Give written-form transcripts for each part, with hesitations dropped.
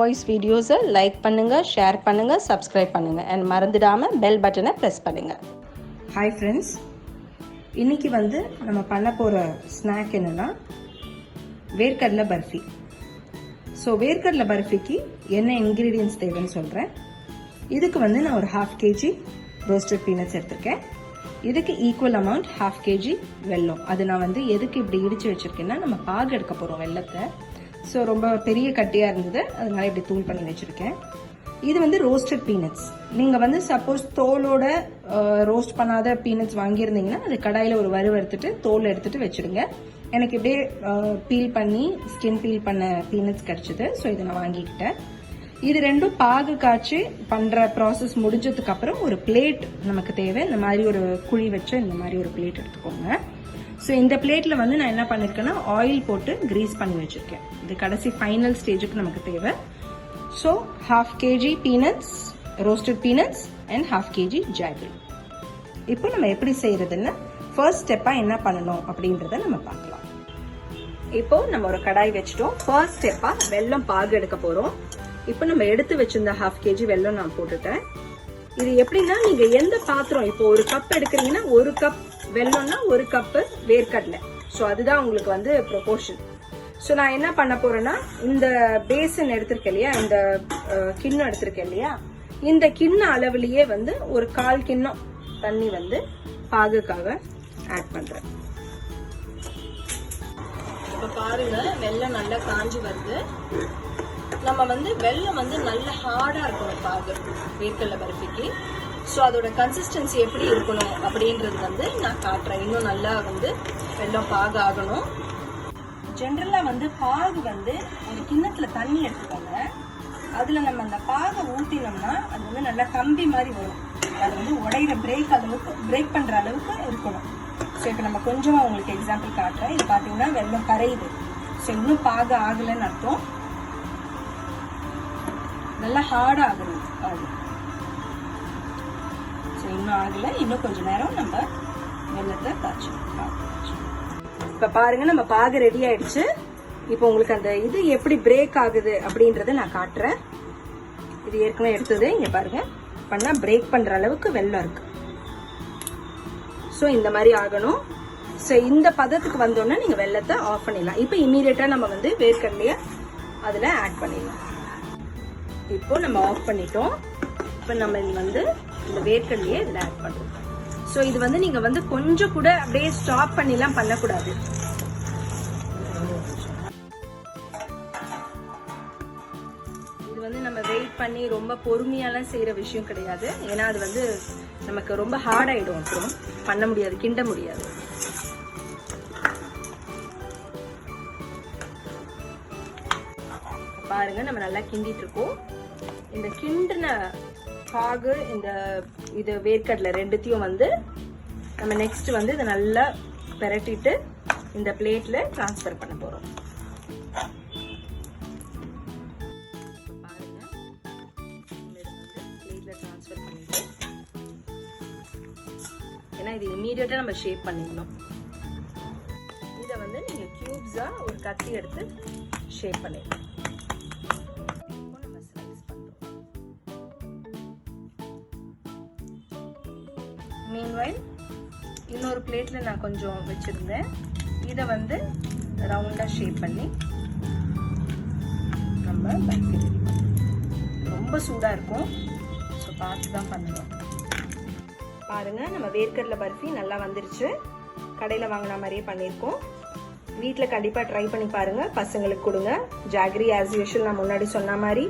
Voice வீடியோஸை like பண்ணுங்கள், share பண்ணுங்கள், சப்ஸ்கிரைப் பண்ணுங்கள் அண்ட் மறந்துடாமல் பெல் பட்டனை ப்ரெஸ் பண்ணுங்கள். ஹாய் ஃப்ரெண்ட்ஸ், இன்றைக்கி நம்ம பண்ண போகிற ஸ்நாக் என்னென்னா வேர்க்கடலை பர்ஃபி. ஸோ வேர்க்கடலை பர்ஃபிக்கு என்ன இன்க்ரீடியன்ஸ் தேவைன்னு சொல்கிறேன். இதுக்கு நான் ஒரு 1/2 kg ரோஸ்டட் பீனட்ஸ் எடுத்திருக்கேன். இதுக்கு ஈக்குவல் அமௌண்ட் 1/2 kg வெல்லம். அது நான் எதுக்கு இப்படி இடித்து வச்சுருக்கேன்னா, நம்ம பாகு எடுக்க போகிறோம் வெல்லத்தை. ஸோ ரொம்ப பெரிய கட்டியாக இருந்தது, அதனால இப்படி தூள் பண்ணி வச்சுருக்கேன். இது ரோஸ்டட் பீனட்ஸ். நீங்கள் சப்போஸ் தோலோட ரோஸ்ட் பண்ணாத பீனட்ஸ் வாங்கியிருந்தீங்கன்னா அது கடாயில் ஒரு வறுவறுத்துட்டு தோல் எடுத்துகிட்டு வச்சுடுங்க. எனக்கு இப்படியே பீல் பண்ணி ஸ்கின் பீல் பண்ண பீனட்ஸ் கிடச்சிது. ஸோ இதை நான் வாங்கிக்கிட்டேன். இது ரெண்டும் பாகு காய்ச்சி பண்ணுற ப்ராசஸ் முடிஞ்சதுக்கு அப்புறம் ஒரு பிளேட் நமக்கு தேவை. இந்த மாதிரி ஒரு குழி வச்சு இந்த மாதிரி ஒரு பிளேட் எடுத்துக்கோங்க. ஸோ இந்த பிளேட்டில் நான் என்ன பண்ணியிருக்கேன்னா ஆயில் போட்டு கிரீஸ் பண்ணி வச்சுருக்கேன். இது கடைசி ஃபைனல் ஸ்டேஜுக்கு நமக்கு தேவை. So 1/2 kg peanuts, roasted peanuts and 1/2 kg jaggery. இப்போ நம்ம எப்படி செய்யறதுன்னு ஃபர்ஸ்ட் ஸ்டெப்பாக என்ன பண்ணணும் அப்படின்றத நம்ம பார்க்கலாம். இப்போ நம்ம ஒரு கடாய் வச்சுட்டோம். ஃபர்ஸ்ட் ஸ்டெப்பாக வெல்லம் பாகு எடுக்க போகிறோம். இப்போ நம்ம எடுத்து வச்சிருந்த 1/2 kg வெல்லம் நான் போட்டுட்டேன். இது எப்படின்னா, நீங்க எந்த பாத்திரம், இப்போ ஒரு கப் எடுக்கிறீங்கன்னா 1 கப் வெல்லம்னா 1 கப்பு வேர்க்கடலை. ஸோ அதுதான் உங்களுக்கு ப்ரொபோர்ஷன். ஸோ நான் என்ன பண்ண போறேன்னா, இந்த பேசன் எடுத்திருக்கேன் இல்லையா, இந்த கிண்ணம் எடுத்திருக்கேன் இல்லையா, இந்த கிண்ண அளவுலயே ஒரு 1/4 கிண்ணம் தண்ணி பாகுக்காக ஆட் பண்றேன். இப்போ பாருங்க, வெல்லம் நல்லா காஞ்சி வருது. நம்ம வெல்லம் நல்ல ஹார்டா இருக்கணும் பாகு வேர்க்கடலை பர்ஃபிக்கு. ஸோ அதோட கன்சிஸ்டன்சி எப்படி இருக்கணும் அப்படின்றது நான் காட்டுறேன். இன்னும் நல்லா வெல்லம் பாகு ஆகணும். ஜென்ரலா பாகு ஒரு கிண்ணத்துல தண்ணி எடுத்துக்கோங்க. அதுல நம்ம அந்த பாகை ஊத்தினோம்னா அது நல்லா கம்பி மாதிரி வரும். அது உடையிற பிரேக் பண்ற அளவுக்கு இருக்கணும். ஸோ இப்போ நம்ம கொஞ்சமா உங்களுக்கு எக்ஸாம்பிள் காட்டுறேன். இது பாத்தீங்கன்னா வெல்லம் கரையுது. ஸோ இன்னும் பாகு ஆகலைன்னு அர்த்தம். நல்லா ஹார்டா ஆகணும் பாகு. ஸோ இன்னும் ஆகல, இன்னும் கொஞ்ச நேரம் நம்ம வெல்லத்தை காய்ச்சணும். இப்ப பாருங்க, நம்ம பாகு ரெடி ஆயிடுச்சு. இப்போ உங்களுக்கு அந்த இது எப்படி பிரேக் ஆகுது அப்படின்றத நான் காட்டுறேன். இது ஏற்கனவே எடுத்தது, இங்க பாருங்க, பண்ணா பிரேக் பண்ற அளவுக்கு வெல்லம் இருக்கு. ஸோ இந்த மாதிரி ஆகணும். ஸோ இந்த பதத்துக்கு வந்தோன்னா நீங்க வெல்லத்தை ஆஃப் பண்ணிடலாம். இப்போ இமீடியட்டா நம்ம வேர்க்கடலைய அதுல ஆட் பண்ணிடலாம். இப்போ நம்ம ஆஃப் பண்ணிட்டோம். இப்போ நம்ம இந்த வேர்க்கடலையை இதில் ஆட் பண்ணுறோம். ஸோ இது நீங்க கொஞ்சம் கூட அப்படியே ஸ்டாப் பண்ணிலாம் பண்ணக்கூடாது. இது நம்ம வெயிட் பண்ணி ரொம்ப பொறுமையாலாம் செய்யற விஷயம் கிடையாது. ஏன்னா அது நமக்கு ரொம்ப ஹார்ட் ஆயிடும், அப்புறம் பண்ண முடியாது, கிண்ட முடியாது. பாருங்க, நம்ம நல்லா கிண்டிட்டு இருக்கோம். இந்த கிண்டின பாகு, இது வேர்க்கடலை ரெண்டுத்தையும் நம்ம நெக்ஸ்ட் இதை நல்லா பெரட்டிட்டு இந்த பிளேட்ல டிரான்ஸ்ஃபர் பண்ண போறோம். பாருங்க, பிளேட்ல டிரான்ஸ்ஃபர் பண்ணிட்டு, ஏன்னா இது இமீடியட்டா நம்ம ஷேப் பண்ணிடணும். இதை நீங்க கியூப்ஸா ஒரு கத்தி எடுத்து ஷேப் பண்ணிடணும். மீன்வைல் இன்னொரு பிளேட்ல நான் கொஞ்சம் வச்சிருந்தேன். இதை ரவுண்டா ஷேப் பண்ணி நம்ம பர்ஃபி ரெடி பண்ணணும். ரொம்ப சூடா இருக்கும், ஸோ பார்த்து தான் பண்ணணும். பாருங்க, நம்ம வேர்க்கடலை பர்ஃபி நல்லா வந்துருச்சு. கடையில் வாங்கின மாதிரியே பண்ணியிருக்கோம். வீட்டில் கண்டிப்பாக ட்ரை பண்ணி பாருங்க, பசங்களுக்கு கொடுங்க. ஜாகரி ஆஸ் யூஷுவல் நான் முன்னாடி சொன்ன மாதிரி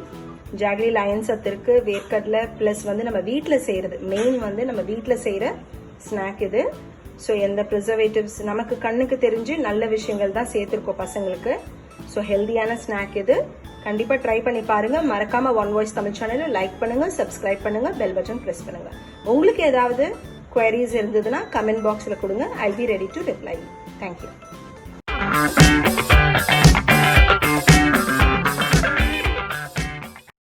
ஜாகரியில் அயன் சத்து இருக்கு. வேர்க்கடலை பிளஸ் நம்ம வீட்டில் செய்யறது மெயின் நம்ம வீட்டில் செய்யற ஸ்நாக் இது. ஸோ எந்த ப்ரிசர்வேட்டிவ்ஸ், நமக்கு கண்ணுக்கு தெரிஞ்சு நல்ல விஷயங்கள் தான் சேர்த்துருக்கோம் பசங்களுக்கு. ஸோ ஹெல்தியான ஸ்நாக் இது. கண்டிப்பா ட்ரை பண்ணி பாருங்க. மறக்காம ஒன் வாய்ஸ் தமிழ் சேனலை லைக் பண்ணுங்க, சப்ஸ்கிரைப் பண்ணுங்க, பெல் பட்டன் பிரஸ் பண்ணுங்க. உங்களுக்கு ஏதாவது குவரிஸ் இருந்ததுன்னா கமெண்ட் பாக்ஸ்ல கொடுங்க. I be ready to reply. Thank you.